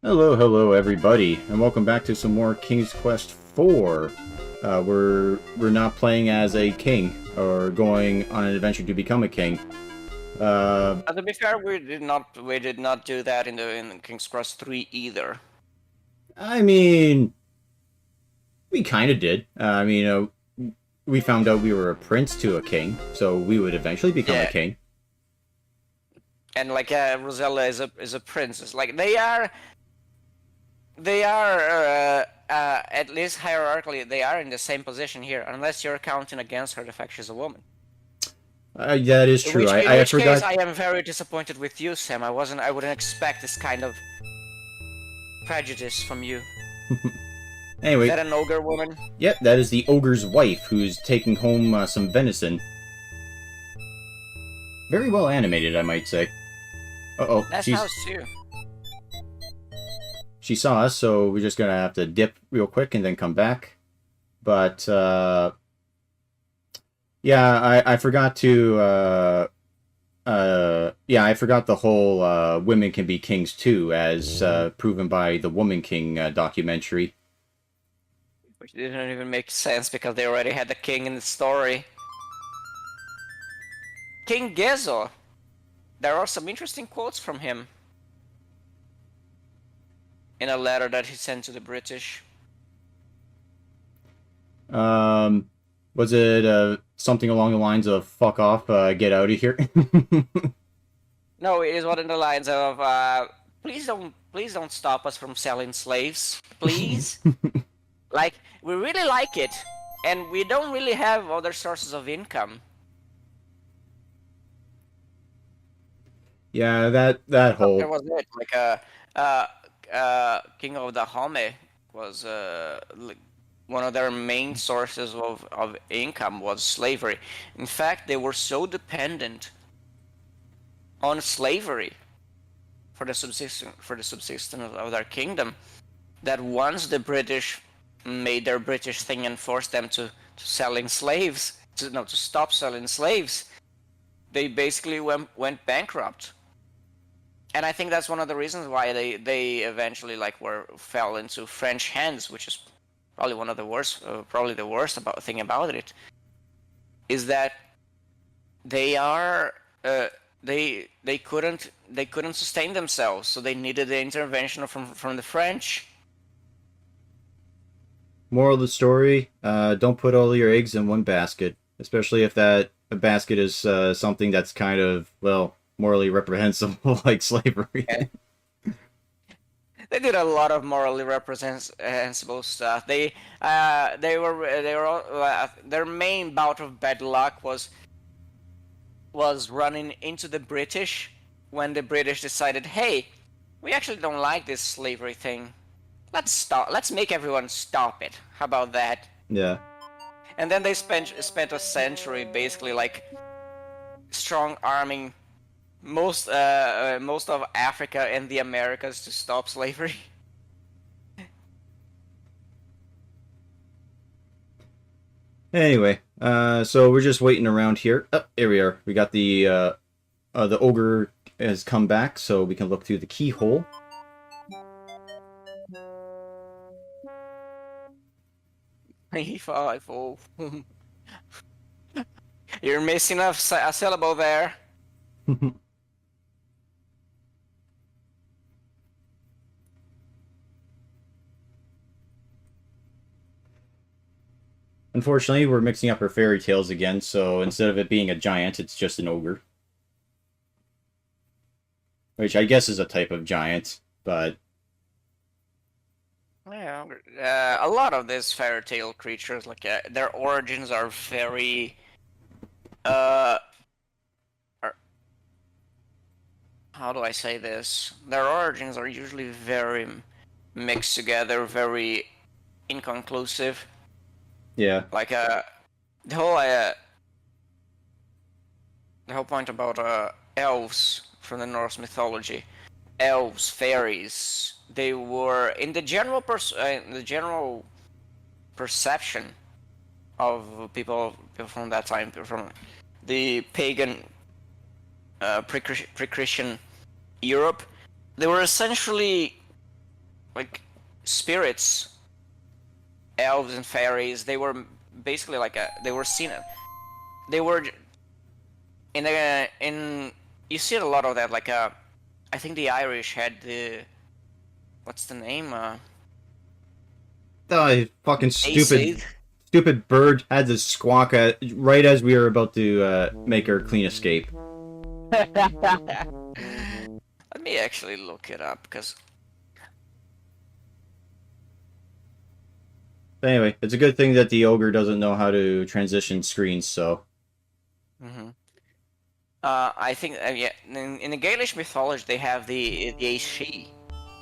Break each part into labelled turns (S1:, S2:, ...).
S1: Hello, hello, everybody, and welcome back to some more King's Quest IV. We're not playing as a king or going on an adventure to become a king.
S2: To be fair, we did not do that in King's Cross 3 either.
S1: I mean, we kind of did. We found out we were a prince to a king, so we would eventually become a
S2: Yeah,
S1: king.
S2: and like Rosella is a princess. Like they are at least hierarchically they are in the same position here, unless you're counting against her the fact she's a woman.
S1: That is
S2: In
S1: true.
S2: which
S1: I,
S2: in
S1: I
S2: which case,
S1: forgot.
S2: I am very disappointed with you, Sam. I wouldn't expect this kind of prejudice from you. Is
S1: Anyway,
S2: that an ogre woman?
S1: yep, that is the ogre's wife who's taking home some venison. Very well animated, I might say. Uh-oh,
S2: That's house too.
S1: she saw us, so we're just gonna have to dip real quick and then come back. But yeah, I forgot to yeah, I forgot the whole women can be kings too, as proven by the Woman King documentary.
S2: Which didn't even make sense because they already had the king in the story. King Gezo. There are some interesting quotes from him in a letter that he sent to the British.
S1: Um, was it something along the lines of "fuck off, get out of here"?
S2: No, it is one of the lines of please don't stop us from selling slaves, please. Like, we really like it, and we don't really have other sources of income.
S1: Yeah, that
S2: But that
S1: whole
S2: was it. Like King of the Home was like, one of their main sources of income was slavery. In fact, they were so dependent on slavery for the subsistence of their kingdom that once the British made their British thing and forced them to selling slaves to stop selling slaves, they basically went bankrupt. And I think that's one of the reasons why they eventually fell into French hands, which is probably one of the worst, probably the worst thing about it, is that they are they couldn't sustain themselves, so they needed the intervention from the French.
S1: moral of the story: don't put all your eggs in one basket, especially if that basket is something that's kind of, well, morally reprehensible, like slavery.
S2: And they did a lot of morally reprehensible stuff. Their main bout of bad luck was running into the British when the British decided, hey, we actually don't like this slavery thing. Let's make everyone stop it. How about that?
S1: Yeah.
S2: And then they spent a century basically like strong arming most of Africa and the Americas to stop slavery.
S1: Anyway, so we're just waiting around here. Oh, here we are. We got the ogre has come back, so we can look through the keyhole.
S2: Five, oh. You're missing a syllable there.
S1: Unfortunately, we're mixing up our fairy tales again, so instead of it being a giant, it's just an ogre. Which I guess is a type of giant, but
S2: Yeah, a lot of these fairy tale creatures, their origins are very, uh, are, how do I say this? Their origins are usually very mixed together, very inconclusive.
S1: yeah.
S2: Like the whole uh, the whole point about elves from the Norse mythology, elves, fairies, they were in the general perception of people from that time, from the pagan pre-Christian Europe. They were essentially like spirits, elves and fairies. They were basically like they were seen. They were in you see a lot of that. Like I think the Irish had the what's the name?
S1: Oh, fucking
S2: Ace.
S1: stupid bird had to squawk right as we were about to make our clean escape.
S2: Let me actually look it up because.
S1: But anyway, it's a good thing that the ogre doesn't know how to transition screens, so.
S2: Mm-hmm. I think yeah, in the Gaelic mythology they have the she,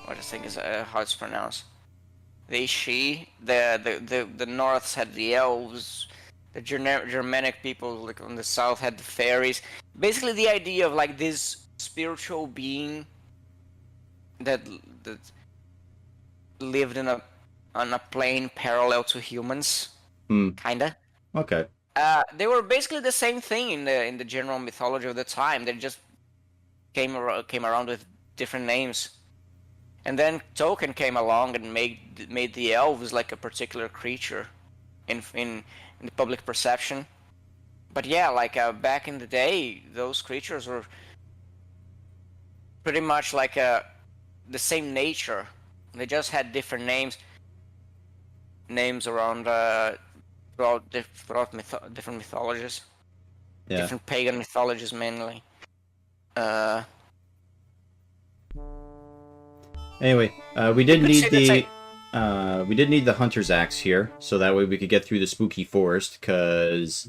S2: what I think is how it's pronounced. The she, the Norths had the elves, the Germanic people like on the south had the fairies. Basically, the idea of like this spiritual being that that lived on a plane parallel to humans, kinda.
S1: Okay.
S2: They were basically the same thing in the general mythology of the time. They just came around with different names. And then Tolkien came along and made the elves like a particular creature in the public perception. But yeah, like back in the day, those creatures were pretty much like the same nature. They just had different names around throughout different mythologies,
S1: Yeah.
S2: different pagan mythologies mainly.
S1: Anyway, we
S2: You
S1: did
S2: could say
S1: need
S2: that's
S1: we did need the hunter's axe here, so that way we could get through the spooky forest. Because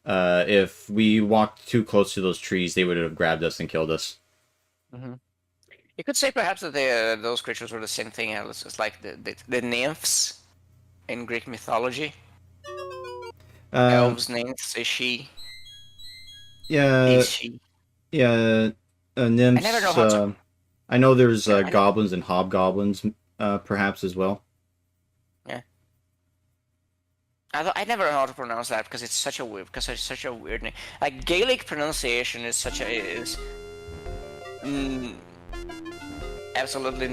S1: if we walked too close to those trees, they would have grabbed us and killed us.
S2: You could say perhaps that those creatures were the same thing as like the nymphs in Greek mythology. Elves, nymphs, is she?
S1: Yeah,
S2: Is she?
S1: yeah.
S2: I never know
S1: Nymphs.
S2: how to.
S1: I know there's
S2: Yeah,
S1: goblins and hobgoblins, perhaps as well.
S2: yeah. I never know how to pronounce that because it's such a weird name. Like Gaelic pronunciation is such a is mm, absolutely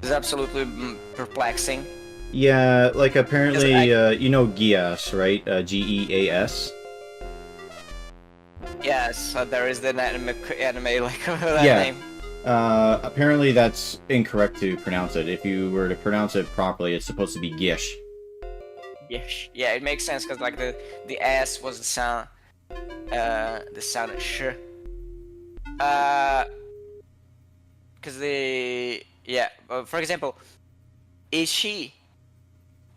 S2: is absolutely perplexing.
S1: Yeah, like apparently,
S2: I,
S1: you know Geas, right? Geas.
S2: yes, there is the anime like that
S1: Yeah.
S2: name.
S1: Apparently that's incorrect to pronounce it. If you were to pronounce it properly, it's supposed to be Gish.
S2: Yes, yeah, it makes sense because like the S was the sound of sh. Because for example, is she?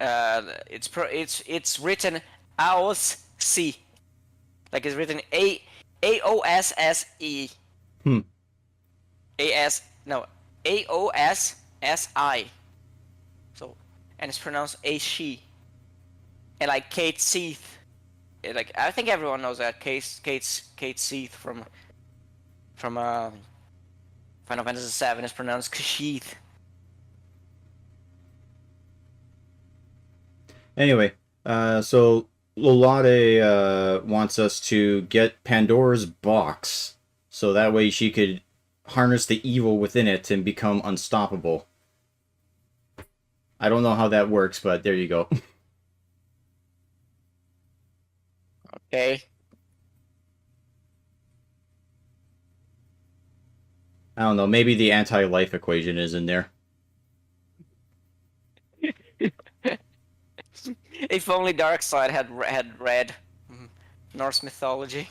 S2: It's written AOSC, like it's written AOSSE.
S1: Hmm.
S2: AOSSI. So, and it's pronounced a she. And like Kate Seath, like I think everyone knows that Kate Seath from Final Fantasy VII is pronounced Kashith.
S1: Anyway, so Lolade wants us to get Pandora's box, so that way she could harness the evil within it and become unstoppable. I don't know how that works, but there you go.
S2: Okay.
S1: I don't know, maybe the anti-life equation is in there.
S2: If only Darkseid had read Norse mythology.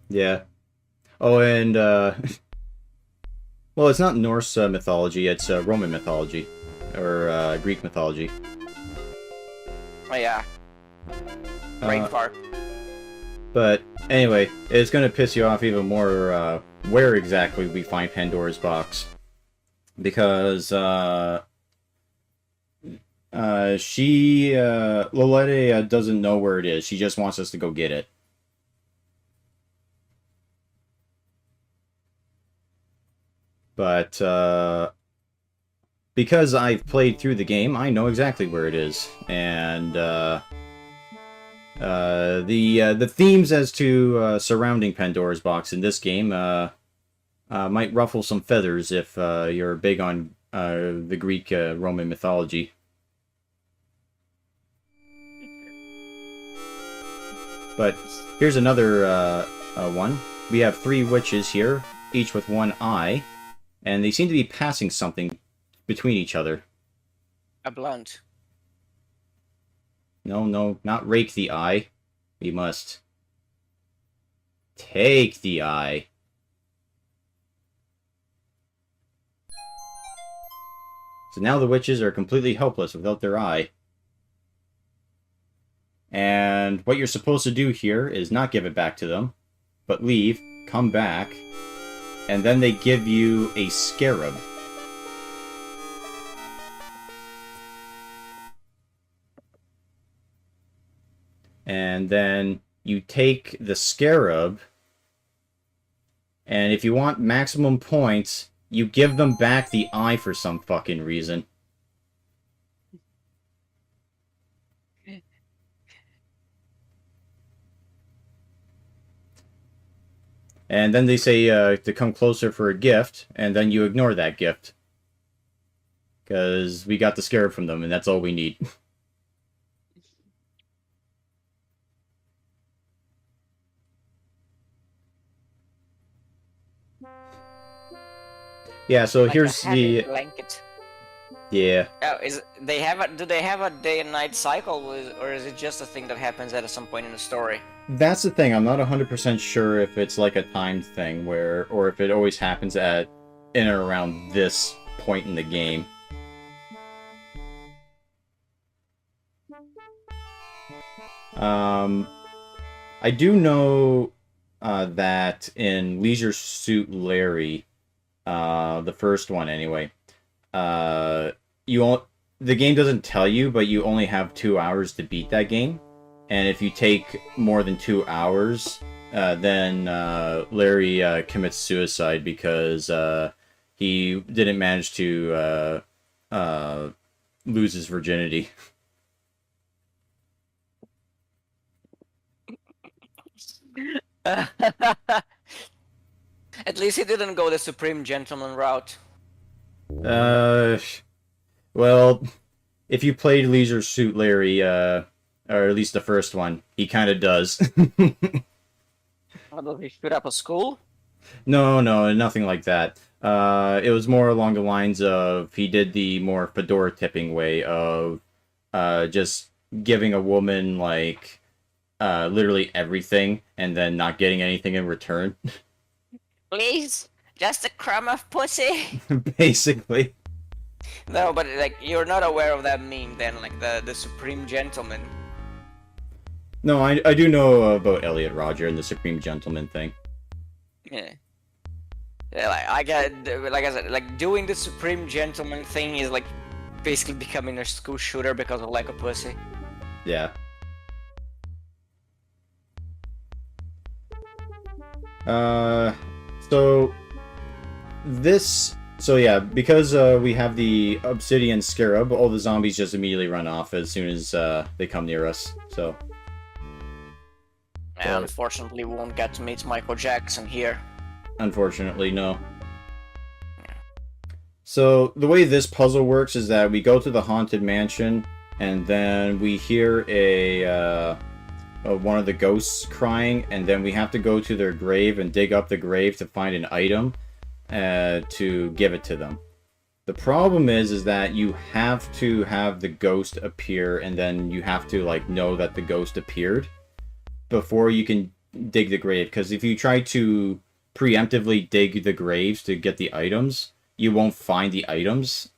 S1: Yeah. Oh, and, well, it's not Norse mythology, it's Roman mythology. Or Greek mythology.
S2: Oh yeah. Great part.
S1: But anyway, it's going to piss you off even more where exactly we find Pandora's box. Because Lolette doesn't know where it is. She just wants us to go get it. But because I've played through the game, I know exactly where it is. And the themes as to surrounding Pandora's box in this game might ruffle some feathers if you're big on the Greek Roman mythology. But here's another one. We have 3 witches here, each with 1 eye, and they seem to be passing something between each other.
S2: A blunt.
S1: No, no, not rake the eye. We must take the eye. So now the witches are completely helpless without their eye. And what you're supposed to do here is not give it back to them, but leave, come back, and then they give you a scarab. And then you take the scarab, and if you want maximum points, you give them back the eye for some fucking reason. And then they say to come closer for a gift, and then you ignore that gift. Because we got the scarab from them, and that's all we need. Yeah, so
S2: Like
S1: here's
S2: a heavy
S1: the...
S2: blanket.
S1: Yeah.
S2: Oh, do they have a day and night cycle, or is it just a thing that happens at some point in the story?
S1: That's the thing. I'm not 100% sure if it's like a timed thing where, or if it always happens at in or around this point in the game. I do know that in Leisure Suit Larry, the first one anyway, the game doesn't tell you, but you only have 2 hours to beat that game. And if you take more than 2 hours, then Larry commits suicide because he didn't manage to lose his virginity.
S2: At least he didn't go the Supreme Gentleman route.
S1: Well, if you played Leisure Suit Larry, or at least the first one, he kind of does.
S2: What, does he shoot up a school?
S1: No, no, nothing like that. It was more along the lines of he did the more fedora tipping way of just giving a woman like literally everything and then not getting anything in return.
S2: Please, just a crumb of pussy.
S1: Basically.
S2: No, but like you're not aware of that meme then, like the Supreme Gentleman.
S1: No, I do know about Elliot Rodger and the Supreme Gentleman thing.
S2: Yeah. Yeah, like I get, like I said, like doing the Supreme Gentleman thing is like basically becoming a school shooter because of lack of pussy.
S1: Yeah. So this, so yeah, because we have the obsidian scarab, all the zombies just immediately run off as soon as they come near us. So.
S2: Yeah, unfortunately, we won't get to meet Michael Jackson here.
S1: Unfortunately, no. So the way this puzzle works is that we go to the haunted mansion, and then we hear one of the ghosts crying, and then we have to go to their grave and dig up the grave to find an item to give it to them. The problem is that you have to have the ghost appear, and then you have to like know that the ghost appeared before you can dig the grave. Because if you try to preemptively dig the graves to get the items, you won't find the items,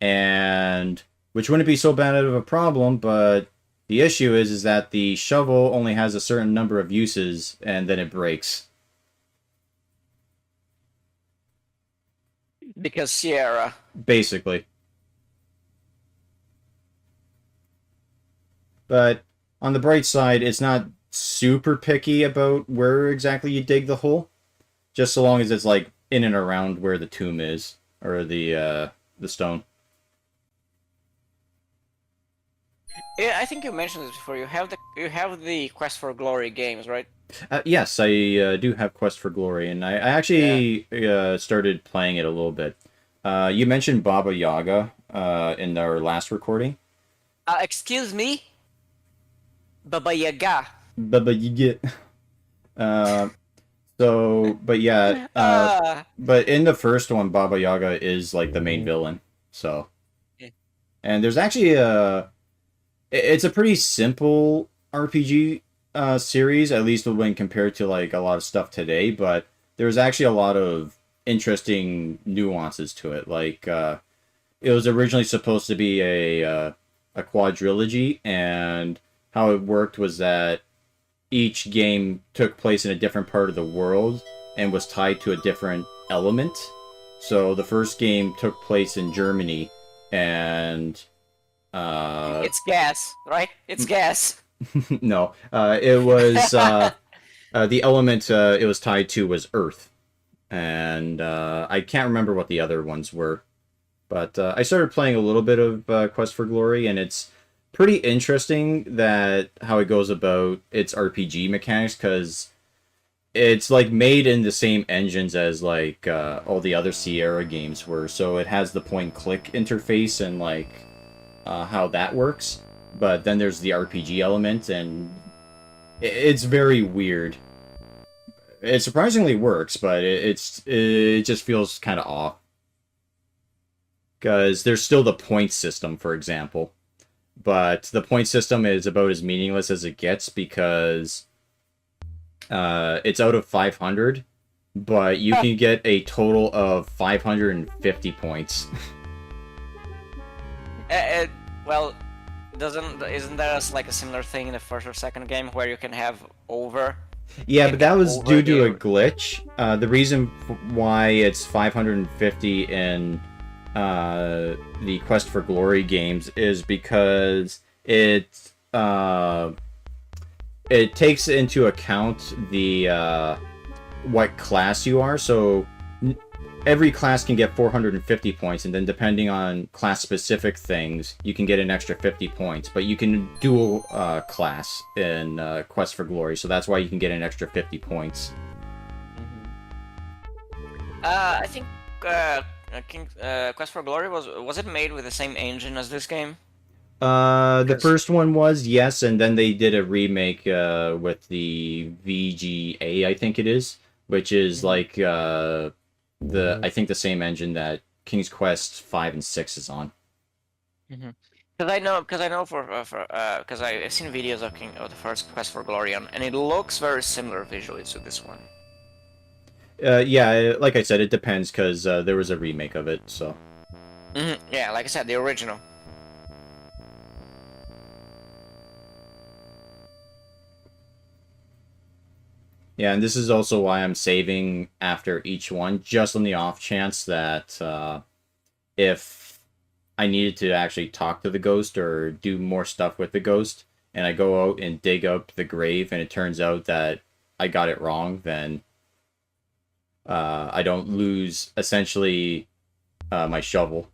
S1: and which wouldn't be so bad of a problem, but the issue is that the shovel only has a certain number of uses, and then it breaks.
S2: Because Sierra.
S1: Basically. But on the bright side, it's not super picky about where exactly you dig the hole, just so long as it's like in and around where the tomb is, or the stone.
S2: Yeah, I think you mentioned this before. You have the Quest for Glory games, right?
S1: Yes, I do have Quest for Glory, and I actually started playing it a little bit. You mentioned Baba Yaga in our last recording.
S2: Excuse me, Baba Yaga.
S1: Baba Yaga. Uh, but yeah,
S2: Uh,
S1: but in the first one, Baba Yaga is like the main villain. So, and there's actually it's a pretty simple RPG series, at least when compared to like a lot of stuff today. But there's actually a lot of interesting nuances to it. Like it was originally supposed to be a quadrilogy, and how it worked was that each game took place in a different part of the world and was tied to a different element. So the first game took place in Germany, and
S2: it's gas, right? It's gas.
S1: no, it was the element it was tied to was Earth, and I can't remember what the other ones were. But I started playing a little bit of Quest for Glory, and it's pretty interesting that how it goes about its RPG mechanics, because it's like made in the same engines as like all the other Sierra games were. So it has the point click interface and like how that works. But then there's the RPG element, and it's very weird. It surprisingly works, but it just feels kind of off, because there's still the point system, for example. But the point system is about as meaningless as it gets, because it's out of 500, but you can get a total of 550 points.
S2: Uh, well, doesn't isn't there like a similar thing in the first or second game where you can have over? You
S1: Yeah,
S2: can
S1: but
S2: get
S1: that was
S2: over
S1: due to a
S2: the.
S1: glitch. The reason why it's 550 in the Quest for Glory games is because it takes into account the what class you are. So every class can get 450 points, and then depending on class specific things, you can get an extra 50 points. But you can dual class in Quest for Glory, so that's why you can get an extra 50 points.
S2: I think King Quest for Glory was it made with the same engine as this game?
S1: The
S2: Because
S1: first one was, yes, and then they did a remake with the VGA, I think it is, which is like the I think the same engine that King's Quest 5 and 6 is on.
S2: because I know because I've seen videos of the first Quest for Glory and it looks very similar visually to this one.
S1: Yeah, like I said, it depends, because there was a remake of it, so.
S2: Yeah, like I said, the original.
S1: Yeah, and this is also why I'm saving after each one, just on the off chance that if I needed to actually talk to the ghost or do more stuff with the ghost, and I go out and dig up the grave, and it turns out that I got it wrong, then I don't lose essentially my shovel.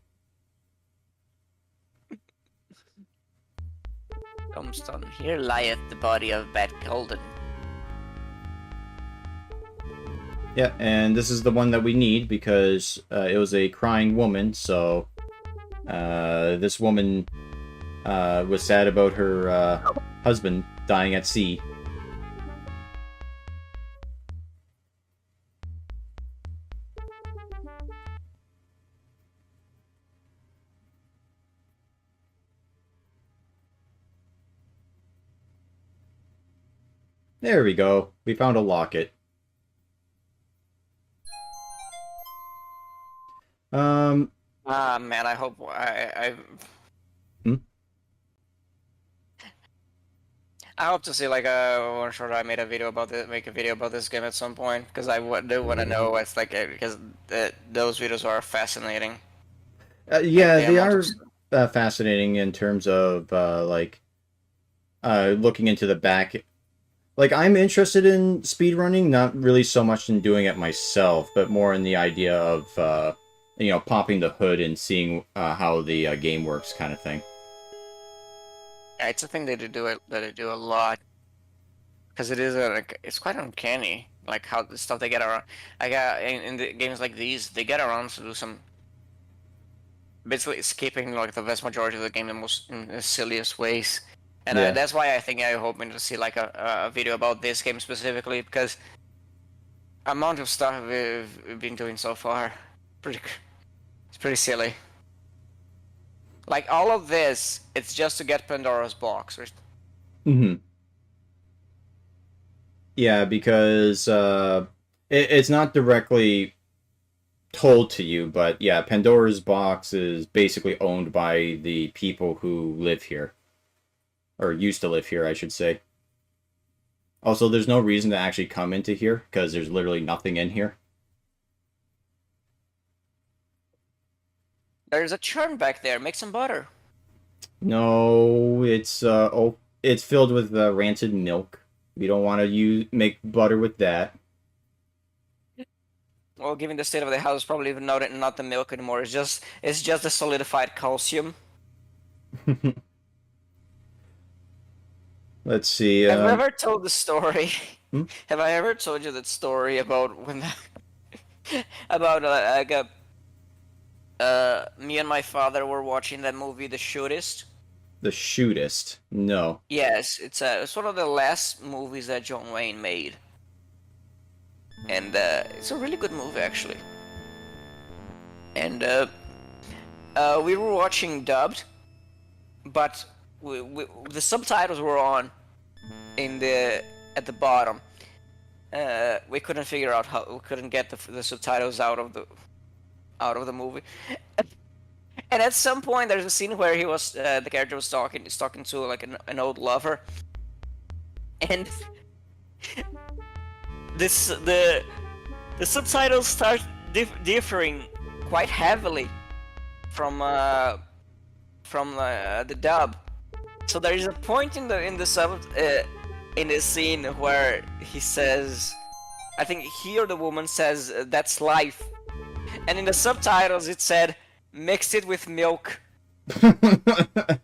S2: Tombstone. Here lieth the body of Bat Golden.
S1: Yeah, and this is the one that we need, because it was a crying woman, so this woman was sad about her husband dying at sea. There we go. We found a locket. Um,
S2: Ah man, I hope
S1: hmm?
S2: I hope to see like one short. I made a video about this, make a video about this game at some point because do want to know what's like because those videos are fascinating. Like
S1: Yeah,
S2: the
S1: they
S2: amount of
S1: are fascinating in terms of like looking into the back. Like, I'm interested in speedrunning, not really so much in doing it myself, but more in the idea of popping the hood and seeing how the game works, kind of thing.
S2: yeah, it's a thing that they do a lot because it is it's quite uncanny like how the stuff they get around. Like in the games like these, they get around to do some. basically skipping like the vast majority of the game in the silliest ways. And
S1: Yeah.
S2: that's why I think I'm hoping to see like a video about this game specifically, because amount of stuff we've been doing so far, pretty, it's pretty silly. Like all of this, it's just to get Pandora's box.
S1: Hmm. Yeah, because it's not directly told to you, but yeah, Pandora's box is basically owned by the people who live here, or used to live here, I should say. Also, there's no reason to actually come into here because there's literally nothing in here.
S2: There's a churn back there. Make some butter.
S1: No, it's filled with rancid milk. We don't want to make butter with that.
S2: Well, given the state of the house, probably even not the milk anymore. It's just the solidified calcium.
S1: Let's see.
S2: Have I ever told the story?
S1: Hmm?
S2: Have I ever told you that story about when about like me and my father were watching that movie, The Shootist?
S1: The shootist. No.
S2: Yes, it's one of the last movies that John Wayne made, and it's a really good movie actually. And we were watching dubbed, but the subtitles were on at the bottom. We couldn't figure out how we couldn't get the subtitles out of the movie. And at some point, there's a scene where the character was talking to like an old lover, and the subtitles start differing quite heavily from the dub. So there is a point in the scene where he says, I think he or the woman says, "That's life," and in the subtitles it said, "Mix it with milk." And that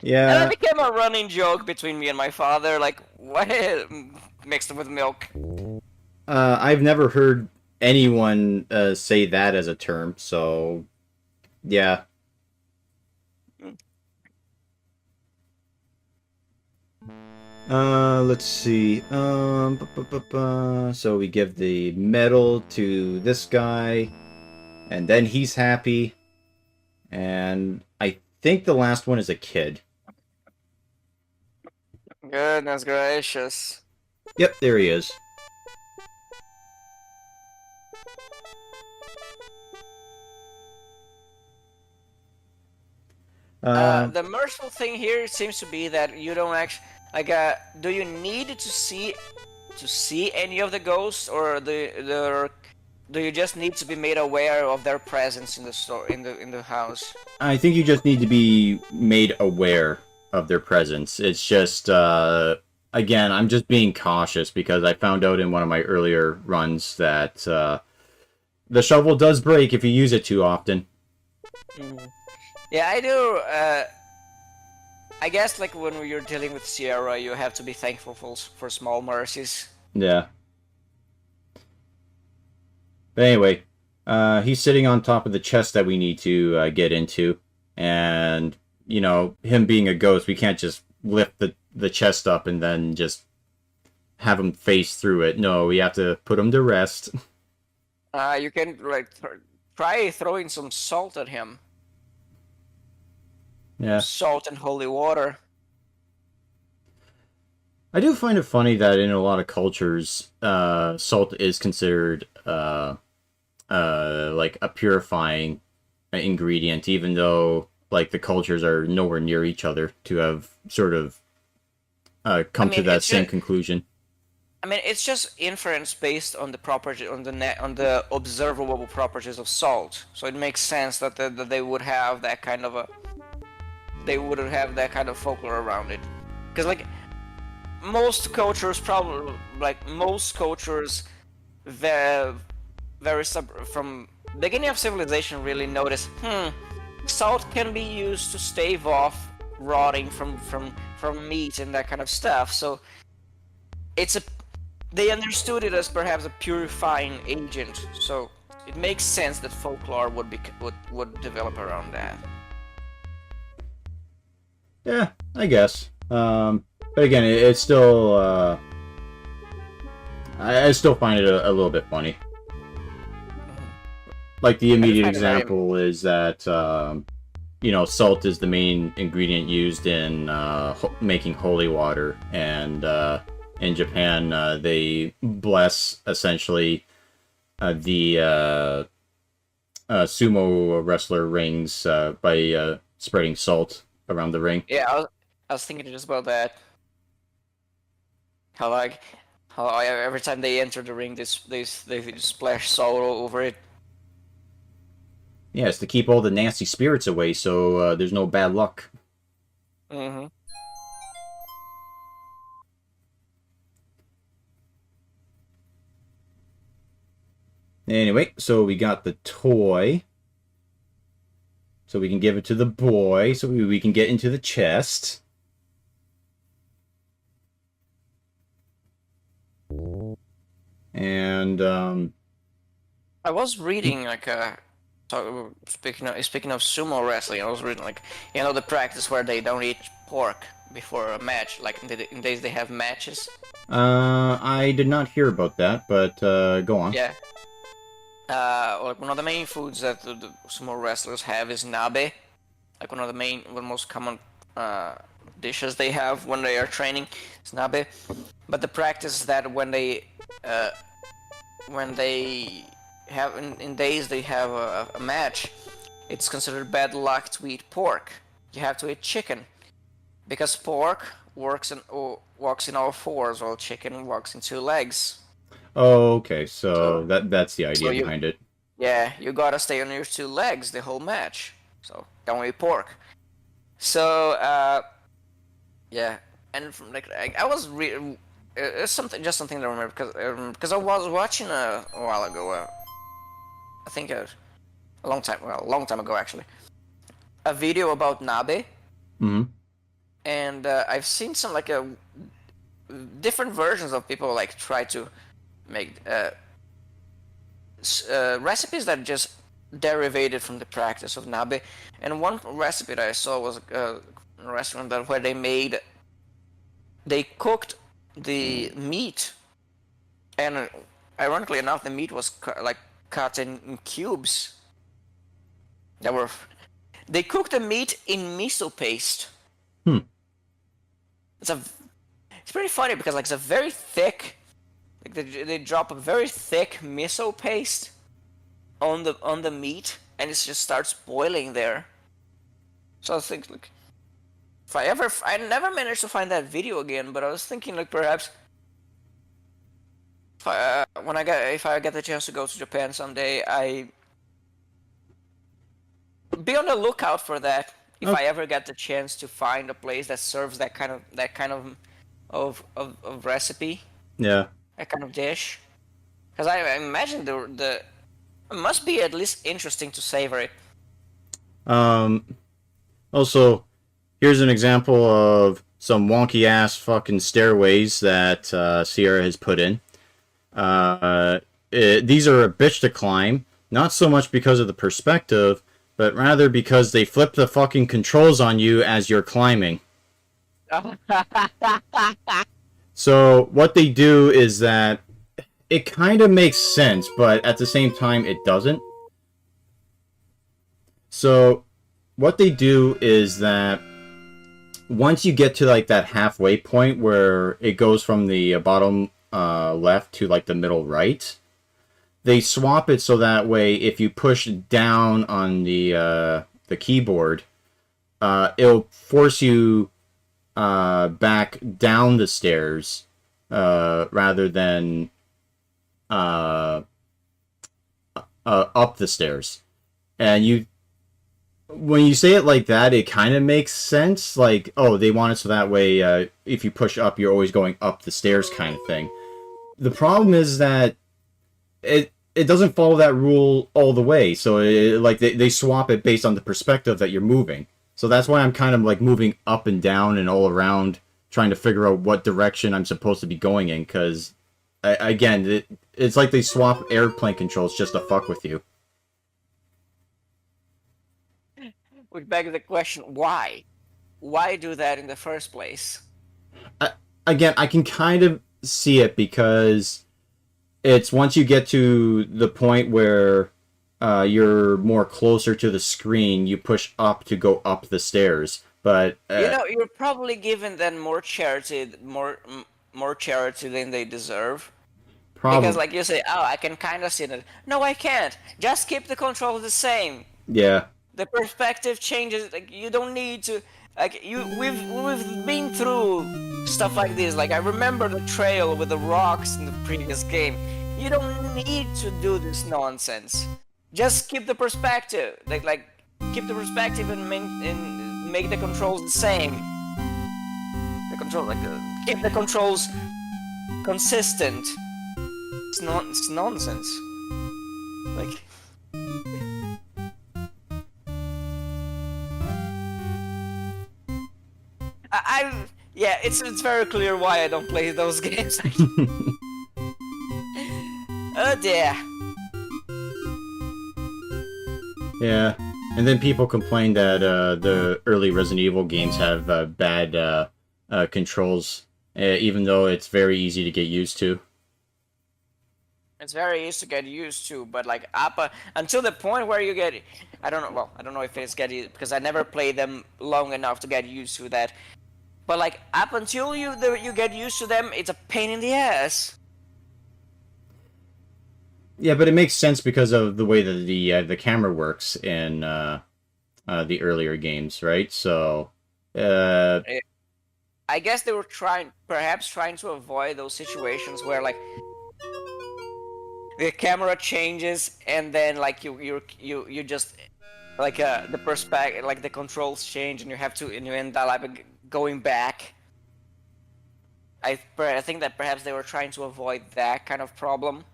S1: Yeah.
S2: became a running joke between me and my father, like, what? Mixed it with milk.
S1: I've never heard anyone say that as a term, so yeah. Let's see. So we give the medal to this guy, and then he's happy. And I think the last one is a kid.
S2: Goodness gracious.
S1: Yep, there he is.
S2: The merciful thing here seems to be that you don't actually like. Do you need to see any of the ghosts, or do you just need to be made aware of their presence in the store in the house?
S1: I think you just need to be made aware of their presence. It's just, again, I'm just being cautious because I found out in one of my earlier runs that the shovel does break if you use it too often.
S2: Yeah, I do. I guess like when you're dealing with Sierra, you have to be thankful for small mercies.
S1: Yeah. But anyway, he's sitting on top of the chest that we need to get into. And, you know, him being a ghost, we can't just lift the chest up and then just have him face through it. No, we have to put him to rest.
S2: You can like try throwing some salt at him.
S1: Yeah.
S2: Salt and holy water.
S1: I do find it funny that in a lot of cultures, salt is considered like a purifying ingredient, even though like the cultures are nowhere near each other to have sort of come to that same conclusion.
S2: I mean, it's just inference based on the property on the observable properties of salt. So it makes sense that they would have that kind of folklore around it, because like most cultures from beginning of civilization really notice salt can be used to stave off rotting from meat and that kind of stuff. So they understood it as perhaps a purifying agent. So it makes sense that folklore would develop around that.
S1: Yeah, I guess. But again, it's still I still find it a little bit funny. Like the
S2: I do
S1: immediate
S2: find it very.
S1: example is that you know, salt is the main ingredient used in making holy water, and in Japan they bless essentially the sumo wrestler rings by spreading salt around the ring.
S2: Yeah, I was thinking just about that. How like how every time they enter the ring, they splash salt all over it.
S1: Yeah, it's to keep all the nasty spirits away, so there's no bad luck.
S2: Mm-hmm.
S1: Anyway, so we got the toy. So we can give it to the boy, so we can get into the chest. And,
S2: I was reading like speaking of sumo wrestling, I was reading like the practice where they don't eat pork before a match, like in days they have matches.
S1: I did not hear about that, but, go on.
S2: Yeah. Like one of the main foods that the sumo wrestlers have is nabe. Like one of the most common dishes they have when they are training is nabe. But the practice is that when they have in days they have a match, it's considered bad luck to eat pork. You have to eat chicken because pork walks in all fours, while chicken walks in two legs.
S1: Oh, okay, so
S2: So
S1: that's the idea
S2: so
S1: behind it.
S2: you gotta stay on your two legs the whole match. So don't eat pork. So yeah, and from like I was it's something to remember because I was watching a while ago. I think a long time ago actually, a video about nabe,
S1: Mm-hmm.
S2: and I've seen some like different versions of people like try to make recipes that just derivated from the practice of nabe. And one recipe that I saw was a restaurant where they cooked the meat, and ironically enough, the meat was cut in cubes. That were They cooked the meat in miso paste.
S1: Hmm.
S2: It's pretty funny because like it's a very thick, like they drop a very thick miso paste on the meat, and it just starts boiling there. So I was thinking, like, I never managed to find that video again, but I was thinking like perhaps if I get the chance to go to Japan someday, I be on the lookout for that. If I ever get the chance to find a place that serves that kind of recipe,
S1: Yeah.
S2: that kind of dish, because I imagine the it must be at least interesting to savor it.
S1: Also, here's an example of some wonky ass fucking stairways that Sierra has put in. These are a bitch to climb, not so much because of the perspective, but rather because they flip the fucking controls on you as you're climbing. So what they do is that it kind of makes sense, but at the same time it doesn't. So what they do is that once you get to like that halfway point where it goes from the bottom left to like the middle right, they swap it so that way if you push down on the keyboard, it'll force you back down the stairs rather than up the stairs. And when you say it like that, it kind of makes sense. Like, oh, they want it so that way if you push up, you're always going up the stairs kind of thing. The problem is that it doesn't follow that rule all the way. So they swap it based on the perspective that you're moving. So that's why I'm kind of like moving up and down and all around, trying to figure out what direction I'm supposed to be going in, because again, it's like they swap airplane controls just to fuck with you.
S2: Which begs the question, why? Why do that in the first place?
S1: I, again, I can kind of see it because it's once you get to the point where you're more closer to the screen, you push up to go up the stairs. But
S2: You know, you're probably giving them more charity than they deserve. Because,
S1: probably,
S2: like you say, oh, I can kind of see it. No, I can't. Just keep the control the same.
S1: yeah.
S2: The perspective changes. Like you don't need to. Like we've been through stuff like this. Like I remember the trail with the rocks in the previous game. You don't need to do this nonsense. Just keep the perspective. Like keep the perspective and make the controls the same. The control keep the controls consistent. It's nonsense. Like yeah, it's very clear why I don't play those games. Oh dear.
S1: Yeah, and then people complain that the early Resident Evil games have bad controls, even though it's very easy to get used to.
S2: It's very easy to get used to, but like up until the point where you get, I don't know. Well, I don't know if it's getting because I never played them long enough to get used to that. But like up until you get used to them, it's a pain in the ass.
S1: Yeah, but it makes sense because of the way that the camera works in the earlier games, right? So, uh,
S2: I guess they were perhaps trying to avoid those situations where like the camera changes and then like you just like the perspective, like the controls change and you end up like going back. I think that perhaps they were trying to avoid that kind of problem.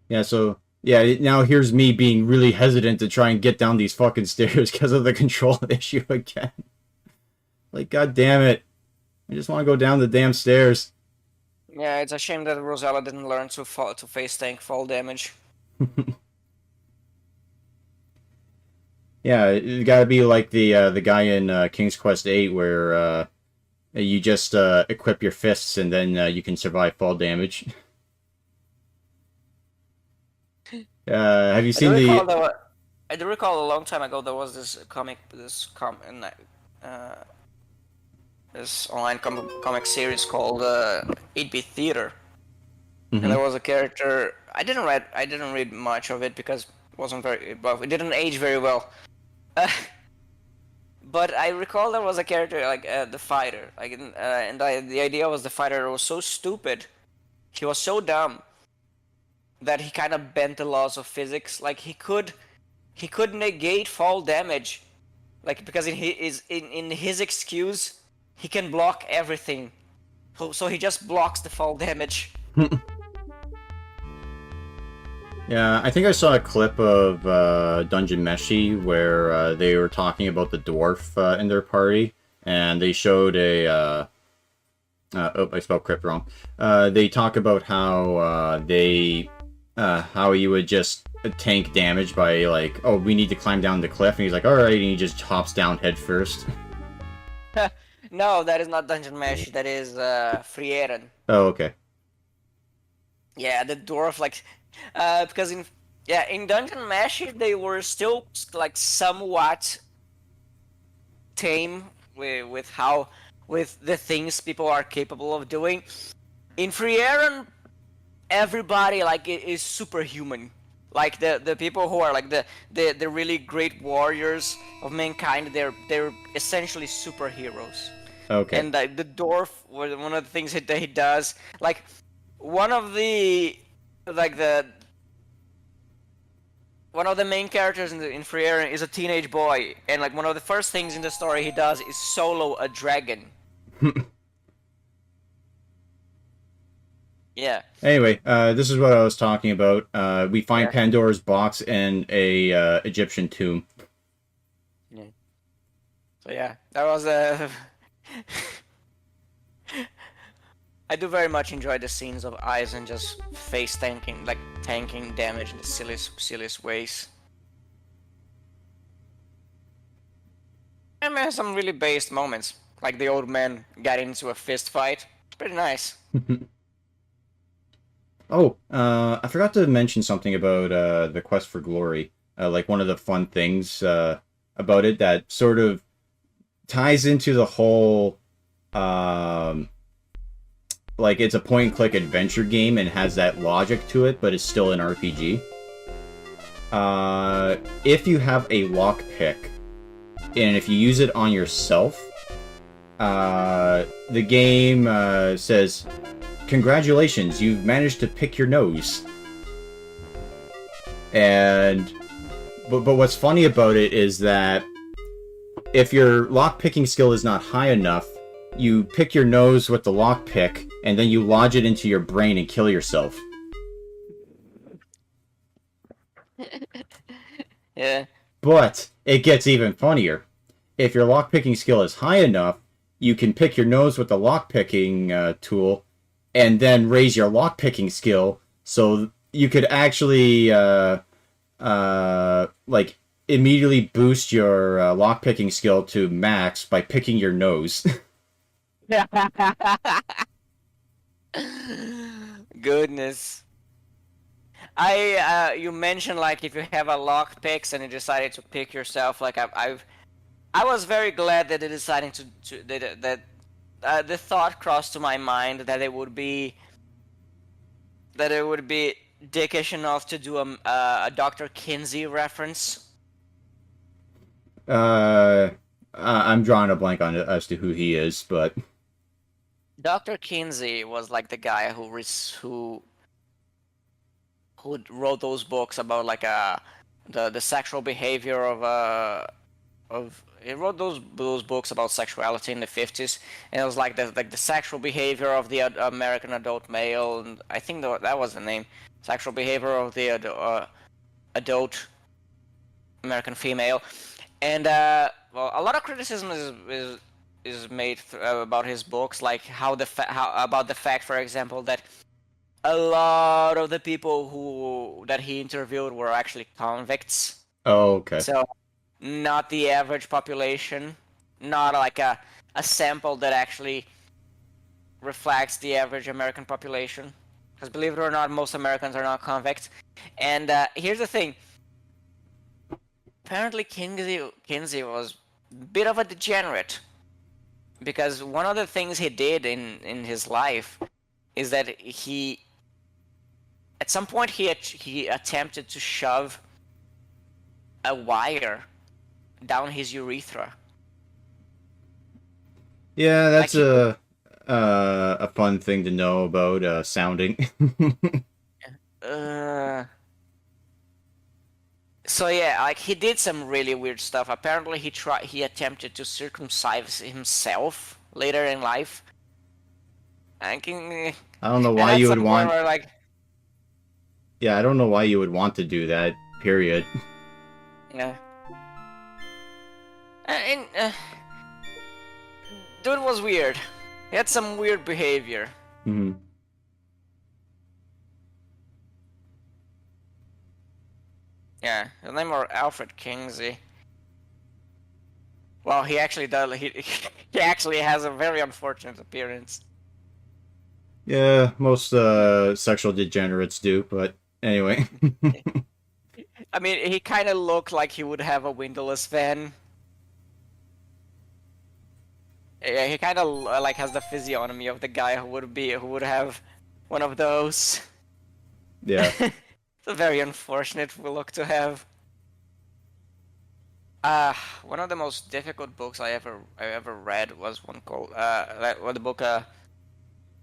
S1: yeah, so yeah, now here's me being really hesitant to try and get down these fucking stairs because of the control issue again. Like, god damn it. I just want to go down the damn stairs.
S2: Yeah, it's a shame that Rosella didn't learn to face tank fall damage.
S1: Yeah, it gotta be like the guy in King's Quest 8 where you just equip your fists and then you can survive fall damage. Have you seen the...
S2: I do recall a long time ago there was this this online comic series called 8-Bit Theater, and there was a character. I didn't read much of it because it wasn't very well. It didn't age very well. But I recall there was a character like the fighter, like, the idea was the fighter was so stupid, he was so dumb that he kind of bent the laws of physics. Like he could negate fall damage, like because in his excuse he can block everything, so he just blocks the fall damage.
S1: Yeah, I think I saw a clip of Dungeon Meshi where they were talking about the dwarf in their party, and they showed a... oh, I spelled crypt wrong. They talk about how you would just tank damage by like, oh, we need to climb down the cliff, and he's like, alright, and he just hops down head first.
S2: No, that is not Dungeon Mesh. That is Frieren.
S1: Oh, okay.
S2: Yeah, the dwarf like, because in Dungeon Mesh they were still like somewhat tame with the things people are capable of doing. In Frieren, everybody like is superhuman. Like the people who are like the really great warriors of mankind, they're essentially superheroes.
S1: Okay.
S2: And the dwarf, one of the things that he does, like one of the like the one of the main characters in Frieren is a teenage boy, and like one of the first things in the story he does is solo a dragon. Yeah.
S1: Anyway, this is what I was talking about. We find Pandora's box in a Egyptian tomb.
S2: Yeah. So yeah, that was a I do very much enjoy the scenes of Aizen just face tanking, like tanking damage in the silliest ways. And there's some really based moments, like the old man getting into a fist fight. It's pretty nice.
S1: Oh, I forgot to mention something about the quest for glory. Like one of the fun things about it that sort of ties into the whole um, like it's a point and click adventure game and has that logic to it, but it's still an RPG. If you have a lockpick and if you use it on yourself, the game says, "Congratulations, you've managed to pick your nose." And but what's funny about it is that if your lock-picking skill is not high enough, you pick your nose with the lockpick, and then you lodge it into your brain and kill yourself.
S2: Yeah.
S1: But it gets even funnier. If your lockpicking skill is high enough, you can pick your nose with the lockpicking tool, and then raise your lockpicking skill, so you could actually like immediately boost your lockpicking skill to max by picking your nose.
S2: Goodness. You mentioned like if you have a lock picks and you decided to pick yourself, like I was very glad that they decided that the thought crossed to my mind that it would be dickish enough to do a Dr. Kinsey reference.
S1: I'm drawing a blank on it as to who he is, but
S2: Dr. Kinsey was like the guy who wrote those books about like the sexual behavior of he wrote those books about sexuality in the 50s, and it was like the sexual behavior of the American adult male, and I think that was the name, sexual behavior of the adult American female. And well, a lot of criticism is made about his books, like how about the fact, for example, that a lot of the people that he interviewed were actually convicts.
S1: oh, okay.
S2: So not the average population, not like a sample that actually reflects the average American population. Because believe it or not, most Americans are not convicts. And here's the thing. Apparently Kinsey was a bit of a degenerate. Because one of the things he did in his life is that at some point he attempted to shove a wire down his urethra.
S1: Yeah, that's
S2: Like
S1: a fun thing to know about sounding.
S2: So yeah, like he did some really weird stuff. Apparently he attempted to circumcise himself later in life. And
S1: I don't know why
S2: at
S1: you would
S2: some point
S1: want.
S2: where like,
S1: Yeah, I don't know why you would want to do that. Period.
S2: yeah. And dude was weird. He had some weird behavior.
S1: Hmm.
S2: Yeah, his name was Alfred Kinsey. Well, he actually does. He actually has a very unfortunate appearance.
S1: Yeah, most sexual degenerates do, but anyway.
S2: I mean, he kind of looked like he would have a windowless van. Yeah, he kind of like has the physiognomy of the guy who would have one of those.
S1: Yeah.
S2: It's a very unfortunate look to have. One of the most difficult books I ever read was one called the book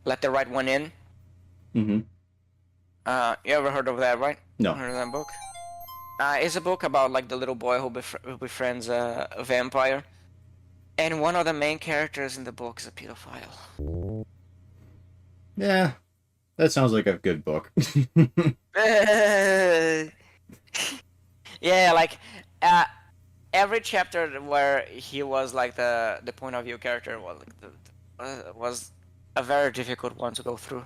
S2: Let the Right One In.
S1: Hmm.
S2: You ever heard of that, right?
S1: No.
S2: Heard of that book? It's a book about like the little boy who befriends a vampire, and one of the main characters in the book is a pedophile.
S1: Yeah, that sounds like a good book.
S2: Yeah, like uh, every chapter where he was like the point of view character was like was a very difficult one to go through.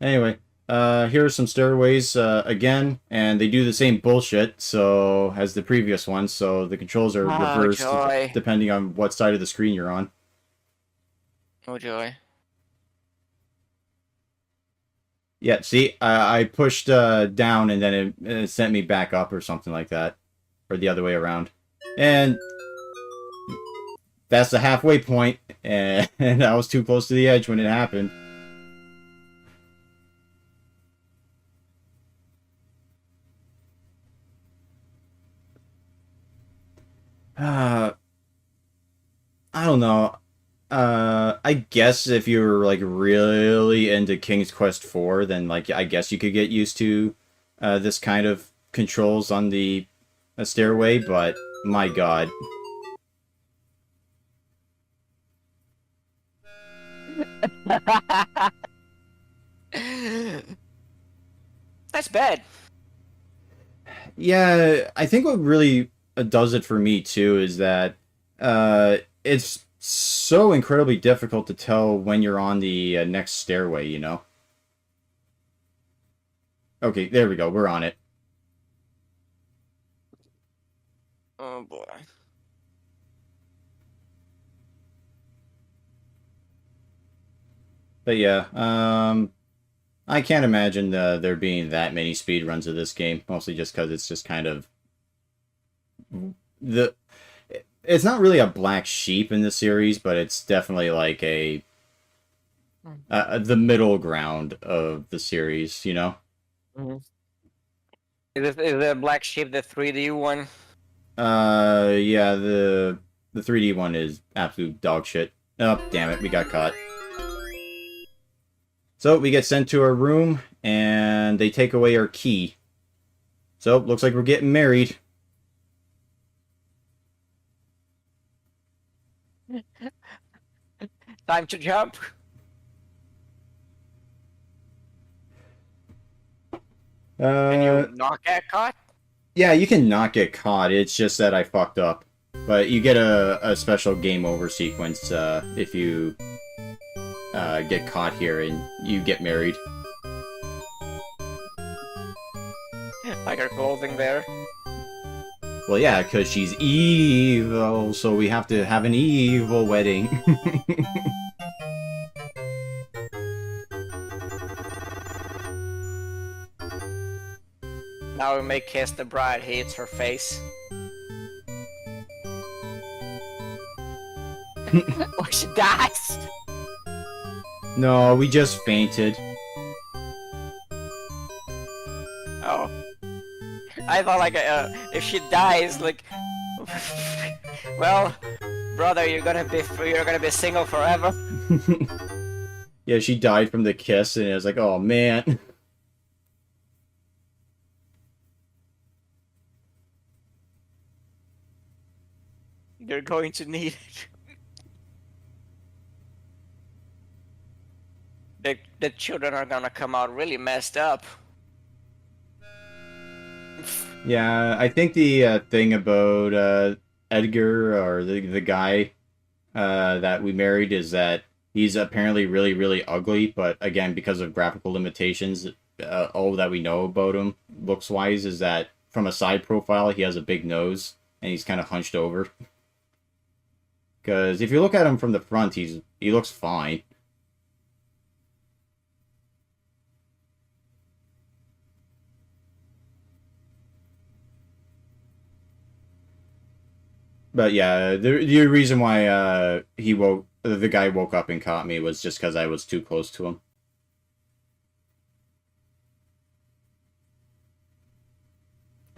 S1: Anyway, here are some stairways again, and they do the same bullshit so as the previous ones, so the controls are
S2: Oh
S1: reversed
S2: joy.
S1: depending on what side of the screen you're on.
S2: Oh joy.
S1: Yeah, see, I pushed down and then it sent me back up or something like that, or the other way around. And that's the halfway point, and, and I was too close to the edge when it happened. Uh, I don't know. I guess if you're like really into King's Quest 4, then like I guess you could get used to this kind of controls on the stairway, but my god.
S2: That's bad.
S1: Yeah, I think what really does it for me too is that it's so incredibly difficult to tell when you're on the next stairway, you know? Okay, there we go. We're on it.
S2: Oh boy.
S1: But yeah, I can't imagine there being that many speed runs of this game, mostly just because it's just kind of the. It's not really a black sheep in the series, but it's definitely like a the middle ground of the series, you know.
S2: Mhm. Is the black sheep the 3D one?
S1: Yeah, the 3D one is absolute dog shit. Oh, damn it, we got caught. So we get sent to our room, and they take away our key. So looks like we're getting married.
S2: Time to jump. Can you
S1: Uh,
S2: not get caught?
S1: yeah, you can not get caught. It's just that I fucked up. But you get a special game over sequence if you get caught here and you get married.
S2: Like her clothing there.
S1: Well, yeah, because she's evil, so we have to have an evil wedding.
S2: Now we may kiss the bride. He hits her face. Or she dies.
S1: No, we just fainted.
S2: Oh. I thought like if she dies, like, well, brother, you're gonna be single forever.
S1: Yeah, she died from the kiss, and it was like, oh man.
S2: You're going to need it. The children are gonna come out really messed up.
S1: Yeah, I think the thing about Edgar or the guy that we married is that he's apparently really really ugly, but again because of graphical limitations, all that we know about him looks wise is that from a side profile he has a big nose and he's kind of hunched over. Because if you look at him from the front, he looks fine. But yeah, the reason why the guy woke up and caught me was just because I was too close to him.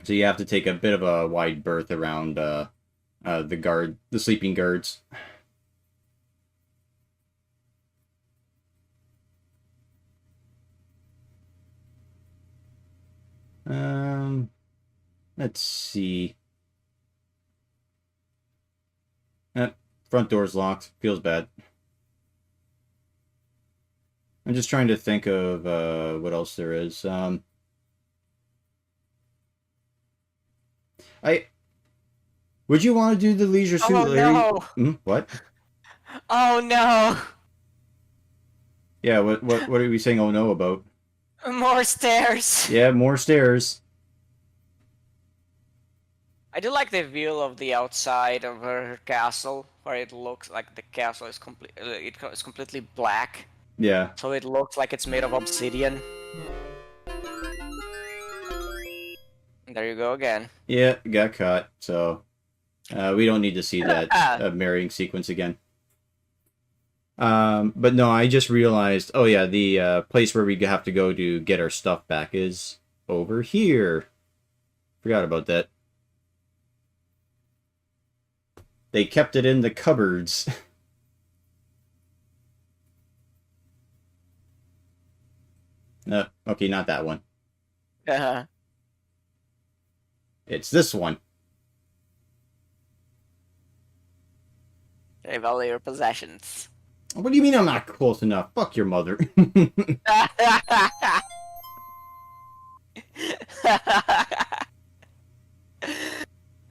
S1: So you have to take a bit of a wide berth around the sleeping guards. Um, let's see. Eh, front door's locked. Feels bad. I'm just trying to think of what else there is. I would you want to do the leisure suit
S2: Oh
S1: Larry?
S2: no!
S1: What?
S2: Oh no!
S1: Yeah, what are we saying oh no about?
S2: More stairs.
S1: Yeah, more stairs.
S2: I do like the view of the outside of her castle, where it looks like the castle is it's completely black,
S1: Yeah.
S2: so it looks like it's made of obsidian. And there you go again.
S1: Yeah, got caught. So we don't need to see that marrying sequence again. But no, I just realized, oh yeah, the place where we have to go to get our stuff back is over here. Forgot about that. They kept it in the cupboards. No, okay, not that one. It's this one.
S2: They value your possessions.
S1: What do you mean I'm not close enough? Fuck your mother.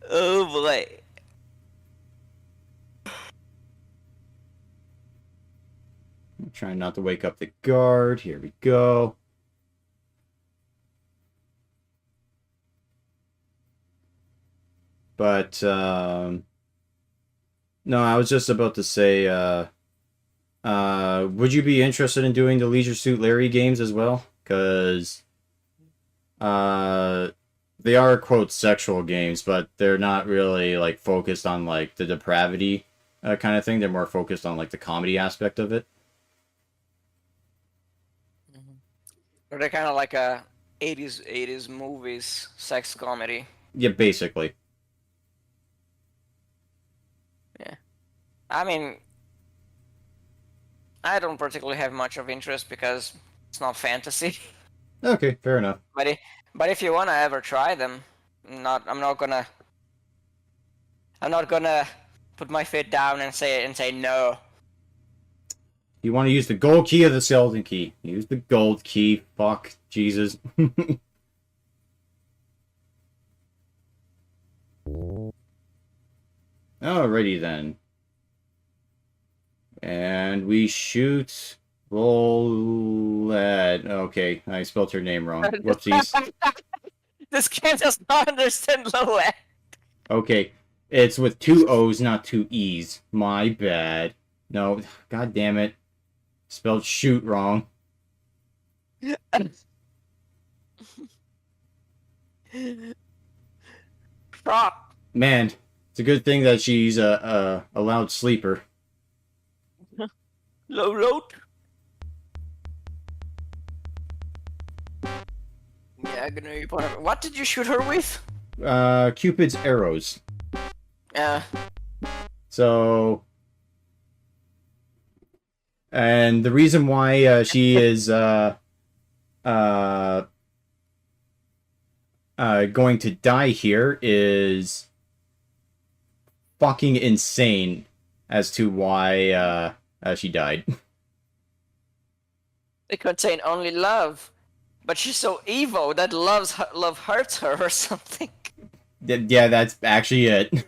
S2: Oh boy.
S1: I'm trying not to wake up the guard. Here we go. But, no, I was just about to say, would you be interested in doing the Leisure Suit Larry games as well? Because, they are, quote, sexual games, but they're not really, like, focused on, like, the depravity kind of thing. They're more focused on, like, the comedy aspect of it.
S2: Or they're kind of like a 80s movies sex comedy.
S1: Yeah, basically.
S2: Yeah. I mean, I don't particularly have much of interest because it's not fantasy.
S1: Okay, fair enough.
S2: But if you wanna ever try them, I'm not gonna put my foot down and say no.
S1: You want to use the gold key or the skeleton key? Use the gold key. Fuck. Jesus. Alrighty then. And we shoot Roulette. Okay, I spelled her name wrong. Whoopsies.
S2: This game does not understand Lowet.
S1: Okay, it's with two O's, not two E's. My bad. No, god damn it. Spelled shoot wrong.
S2: Prop.
S1: Man, it's a good thing that she's a loud sleeper.
S2: Low load. Yeah, what did you shoot her with?
S1: Cupid's arrows.
S2: Yeah.
S1: So, and the reason why she is going to die here is fucking insane as to why she died.
S2: They contain only love, but she's so evil that love hurts her or something.
S1: Yeah, that's actually it.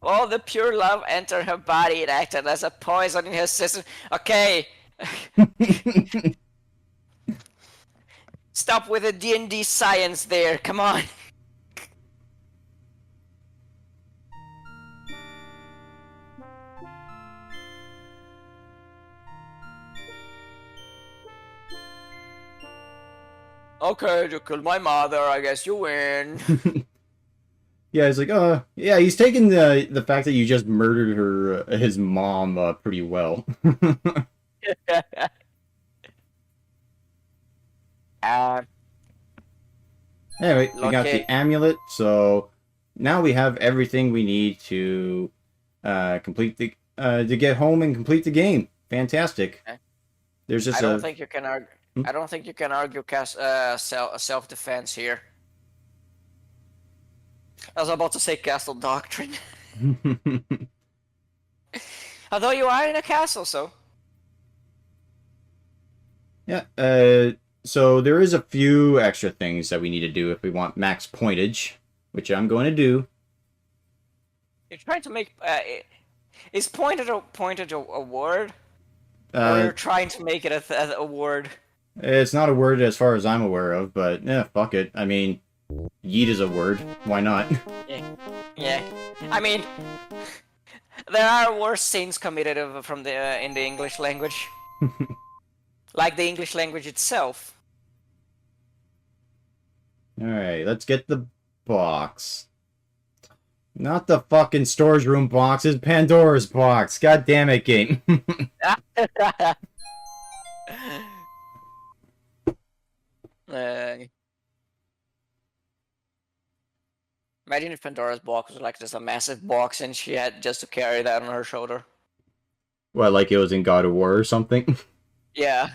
S2: All the pure love entered her body and acted as a poison in her system. Okay. Stop with the D&D science there. Come on. Okay, you killed my mother. I guess you win.
S1: Yeah, it's like, yeah, he's taking the fact that you just murdered his mom pretty well. Anyway, we got the amulet, so now we have everything we need to complete the to get home and complete the game. Fantastic. There's just
S2: I don't think you can argue.
S1: Hmm?
S2: I don't think you can argue self-defense here. I was about to say castle doctrine. Although you are in a castle, so.
S1: Yeah, so there is a few extra things that we need to do if we want max pointage, which I'm going to do.
S2: You're trying to make. Is pointed a word, or
S1: Uh,
S2: you're trying to make it a word?
S1: it's not a word as far as I'm aware of, but yeah, fuck it. I mean, yeet is a word. Why not?
S2: Yeah, yeah. I mean, there are worse sins committed from the in the English language, like the English language itself.
S1: Alright, let's get the box. Not the fucking storage room box, it's Pandora's box. God damn it, game.
S2: uh, Imagine if Pandora's box was like just a massive box and she had just to carry that on her shoulder.
S1: What, like it was in God of War or something?
S2: Yeah.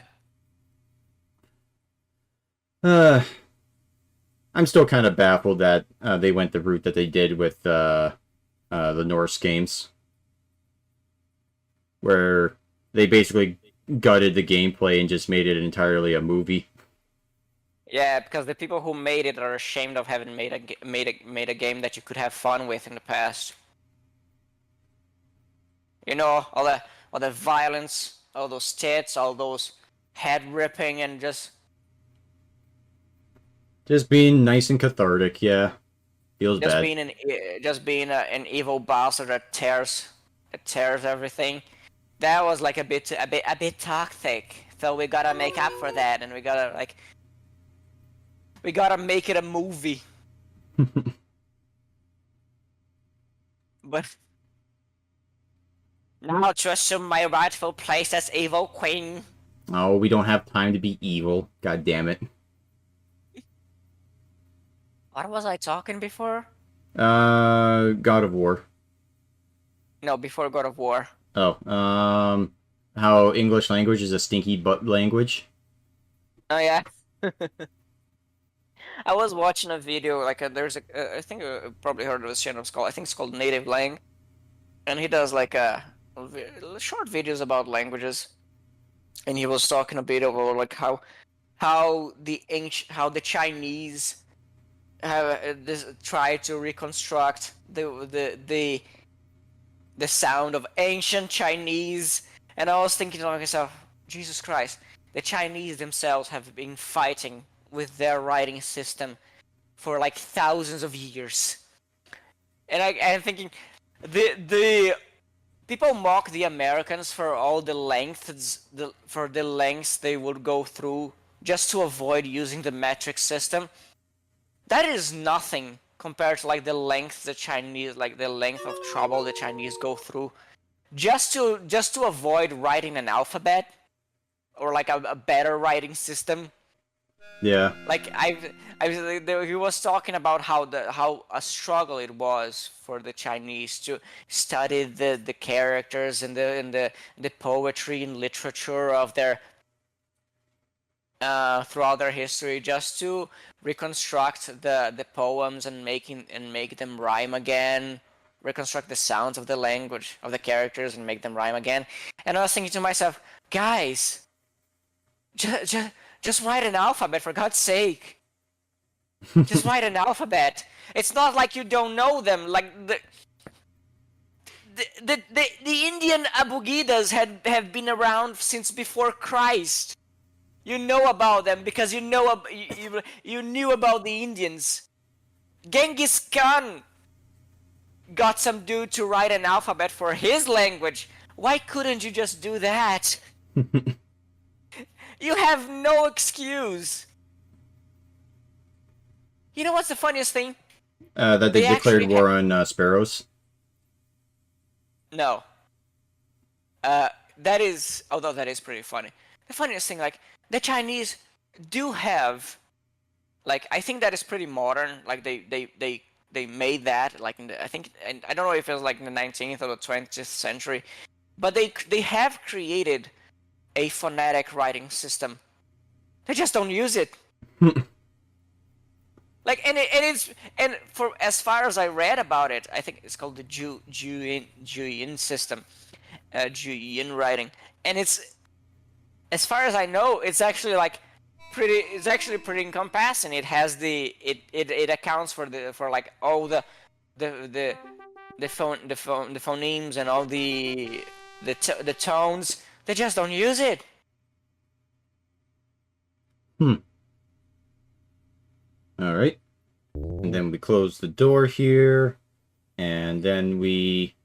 S1: Uh, I'm still kind of baffled that they went the route that they did with the Norse games, where they basically gutted the gameplay and just made it entirely a movie.
S2: Yeah, because the people who made it are ashamed of having made a game that you could have fun with in the past. You know, all the violence, all those tits, all those head ripping, and
S1: Just being nice and cathartic, yeah. Feels
S2: just
S1: bad.
S2: being an evil bastard that tears everything. That was like a bit toxic. So we gotta make up for that, and we gotta make it a movie. But now to assume my rightful place as evil queen.
S1: Oh, we don't have time to be evil. God damn it.
S2: What was I talking before?
S1: God of War.
S2: No, before God of War.
S1: Oh, how English language is a stinky butt language.
S2: Oh yeah. I was watching a video I think probably heard of this channel. I think it's called Native Lang, and he does short videos about languages, and he was talking a bit about like how the Chinese have try to reconstruct the sound of ancient Chinese, and I was thinking to myself, Jesus Christ, the Chinese themselves have been fighting with their writing system for like thousands of years, and I'm thinking, the people mock the Americans for all the lengths they would go through just to avoid using the metric system. That is nothing compared to like the length of trouble the Chinese go through just to avoid writing an alphabet or like a better writing system.
S1: Yeah.
S2: Like he was talking about how a struggle it was for the Chinese to study the characters and the poetry and literature of their throughout their history, just to reconstruct the poems and make them rhyme again, reconstruct the sounds of the language of the characters and make them rhyme again. And I was thinking to myself, guys, just write an alphabet, for God's sake. Just write an alphabet. It's not like you don't know them. Like the Indian Abugidas have been around since before Christ. You know about them because you knew about the Indians. Genghis Khan got some dude to write an alphabet for his language. Why couldn't you just do that? You have no excuse. You know what's the funniest thing?
S1: That they declared war on sparrows.
S2: No. Although that is pretty funny. The funniest thing, like, the Chinese do have, like, I think that is pretty modern. Like, they made that, like, I think, and I don't know if it was like in the 19th or the 20th century, but they have created a phonetic writing system. They just don't use it. Like, and for as far as I read about it, I think it's called the Juyin system, Juyin writing, and it's, as far as I know, it's actually pretty encompassing. It has it accounts for like all the the phonemes and all the tones. They just don't use it.
S1: All right. And then we close the door here. And then we...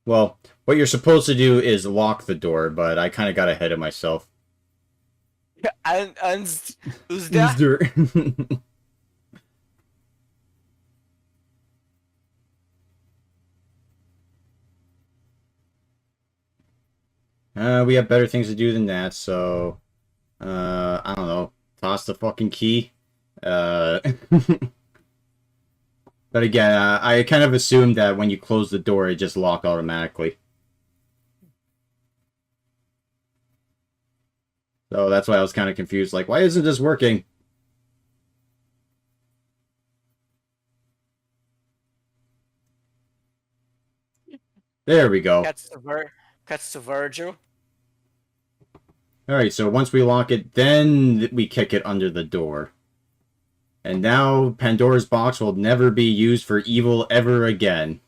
S1: Well, what you're supposed to do is lock the door, but I kind of got ahead of myself.
S2: And who's
S1: Who's
S2: that?
S1: there? We have better things to do than that, so... I don't know. Toss the fucking key. But again, I kind of assumed that when you close the door, it just locked automatically. So that's why I was kind of confused. Like, why isn't this working? There we go.
S2: Cuts to Virgil.
S1: Alright, so once we lock it, then we kick it under the door. And now Pandora's box will never be used for evil ever again.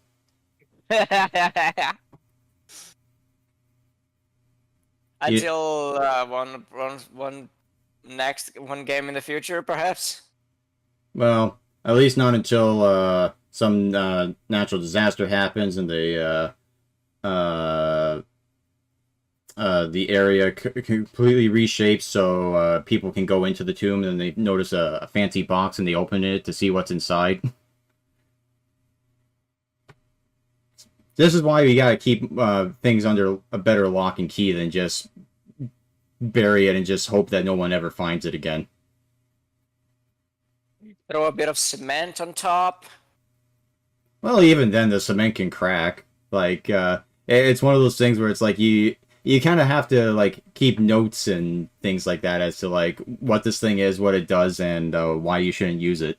S2: Until one game in the future, perhaps.
S1: Well, at least not until some natural disaster happens and the area completely reshapes so people can go into the tomb and they notice a fancy box and they open it to see what's inside. This is why we gotta keep things under a better lock and key than just bury it and just hope that no one ever finds it again.
S2: Throw a bit of cement on top.
S1: Well, even then, the cement can crack. Like, it's one of those things where it's like you kind of have to like keep notes and things like that as to like what this thing is, what it does, and why you shouldn't use it.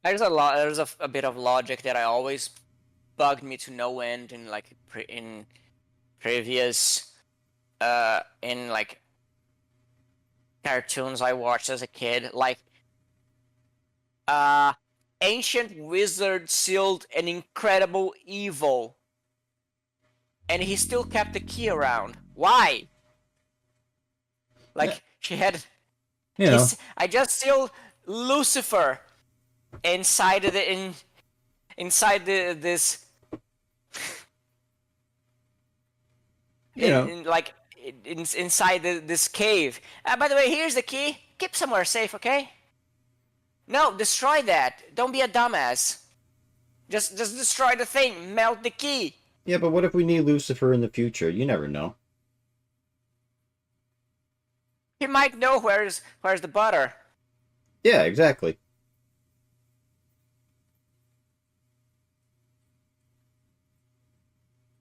S2: There's a bit of logic that I always bugged me to no end in like in previous in like cartoons I watched as a kid, like ancient wizard sealed an incredible evil, and he still kept the key around. Why? Like she had,
S1: You know,
S2: I just sealed Lucifer inside this inside this cave. By the way, here's the key. Keep somewhere safe, okay? No, destroy that. Don't be a dumbass. Just destroy the thing. Melt the key.
S1: Yeah, but what if we need Lucifer in the future? You never know.
S2: He might know where's the butter.
S1: Yeah, exactly.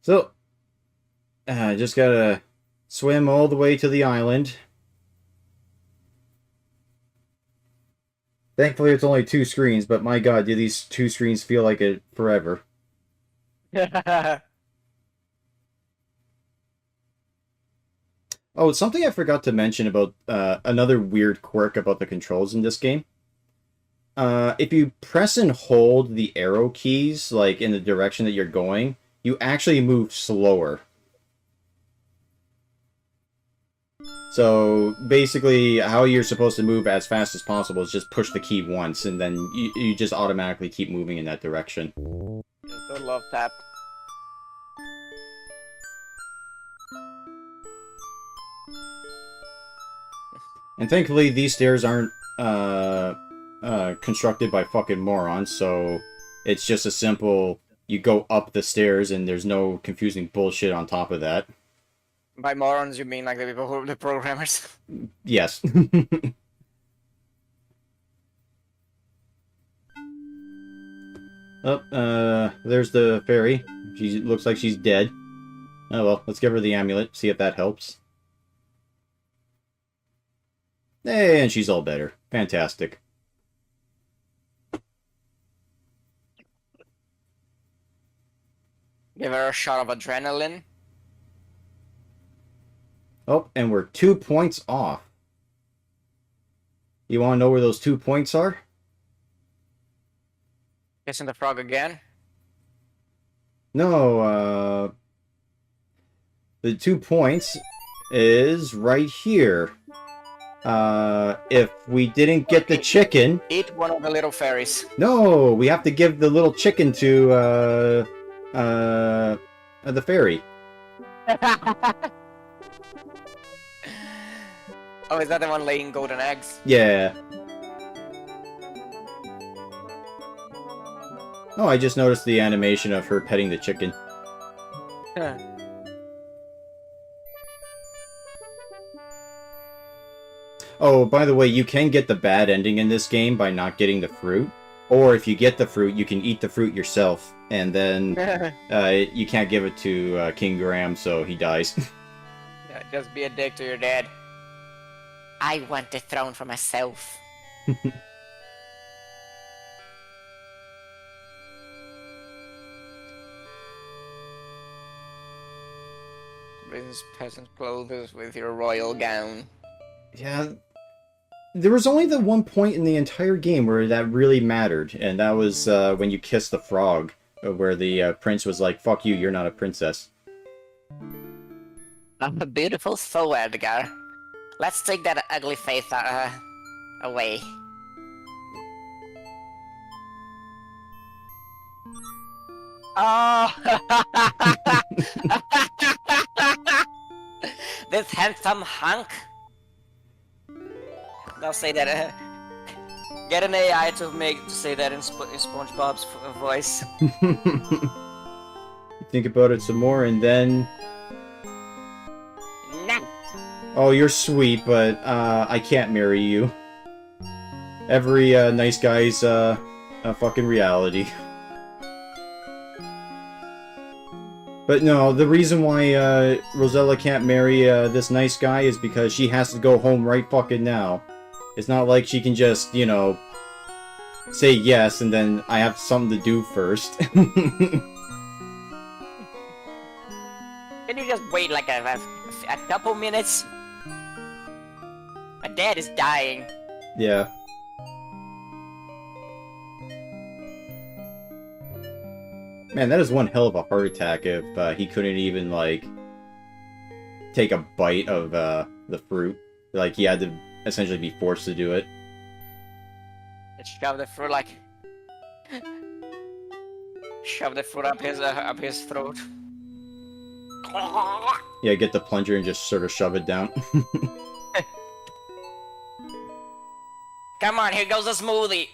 S1: So, just gotta swim all the way to the island. Thankfully, it's only 2 screens, but my god, do these 2 screens feel like it forever. Oh, something I forgot to mention about another weird quirk about the controls in this game. If you press and hold the arrow keys, like in the direction that you're going, you actually move slower. So basically, how you're supposed to move as fast as possible is just push the key once, and then you just automatically keep moving in that direction.
S2: Good love tap.
S1: And thankfully, these stairs aren't constructed by fucking morons, so it's just a simple, you go up the stairs and there's no confusing bullshit on top of that.
S2: By morons, you mean like the people who the programmers?
S1: Yes. Oh, there's the fairy. She looks like she's dead. Oh well, let's give her the amulet, see if that helps. Hey, and she's all better. Fantastic.
S2: Give her a shot of adrenaline.
S1: Oh, and we're 2 points off. You want to know where those 2 points are?
S2: Kissing the frog again?
S1: No, the 2 points is right here. If we didn't get the chicken...
S2: Eat one of the little fairies.
S1: No, we have to give the little chicken to, the fairy.
S2: Oh, is that the one laying golden eggs?
S1: Yeah. Oh, I just noticed the animation of her petting the chicken. Oh, by the way, you can get the bad ending in this game by not getting the fruit. Or if you get the fruit, you can eat the fruit yourself. And then you can't give it to King Graham, so he dies.
S2: Yeah, just be a dick to your dad. I want the throne for myself. This peasant clothes with your royal gown.
S1: Yeah. There was only the one point in the entire game where that really mattered, and that was when you kissed the frog, where the prince was like, "Fuck you, you're not a princess."
S2: I'm a beautiful soul, Edgar. Let's take that ugly face away. Oh! This handsome hunk. I'll say that. Get an AI to say that in SpongeBob's voice.
S1: Think about it some more, and then...
S2: Nah.
S1: Oh, you're sweet, but I can't marry you. Every nice guy's a fucking reality. But no, the reason why Rosella can't marry this nice guy is because she has to go home right fucking now. It's not like she can just, you know, say yes and then I have something to do first.
S2: Can you just wait like a couple minutes? My dad is dying.
S1: Yeah. Man, that is one hell of a heart attack if he couldn't even, like, take a bite of the fruit. Like, he had to essentially be forced to do it.
S2: Let's shove the fruit like... Shove the fruit up his throat.
S1: Yeah, get the plunger and just sort of shove it down.
S2: Come on, here goes the smoothie.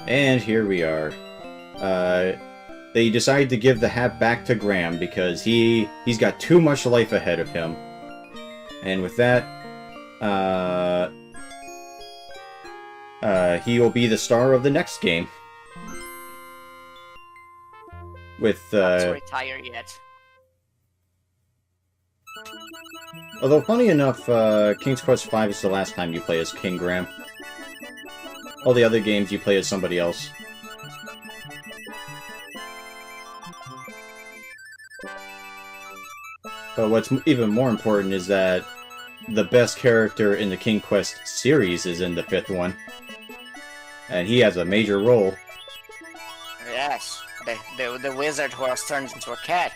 S1: And here we are. They decided to give the hat back to Graham because he's got too much life ahead of him. And with that, he will be the star of the next game. With
S2: Not to retire yet.
S1: although funny enough, King's Quest V is the last time you play as King Graham. All the other games you play as somebody else. But what's even more important is that the best character in the King Quest series is in the 5th one. And he has a major role.
S2: Yes, the wizard who was turned into a cat.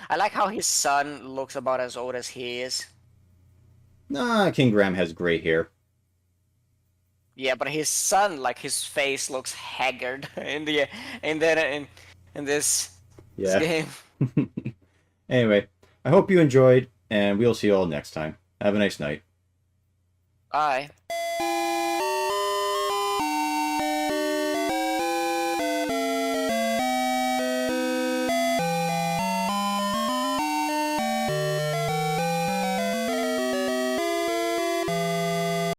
S2: I like how his son looks about as old as he is.
S1: Nah, King Graham has gray hair.
S2: Yeah, but his son, like his face looks haggard in this game.
S1: Anyway, I hope you enjoyed, and we'll see you all next time. Have a nice night.
S2: Bye.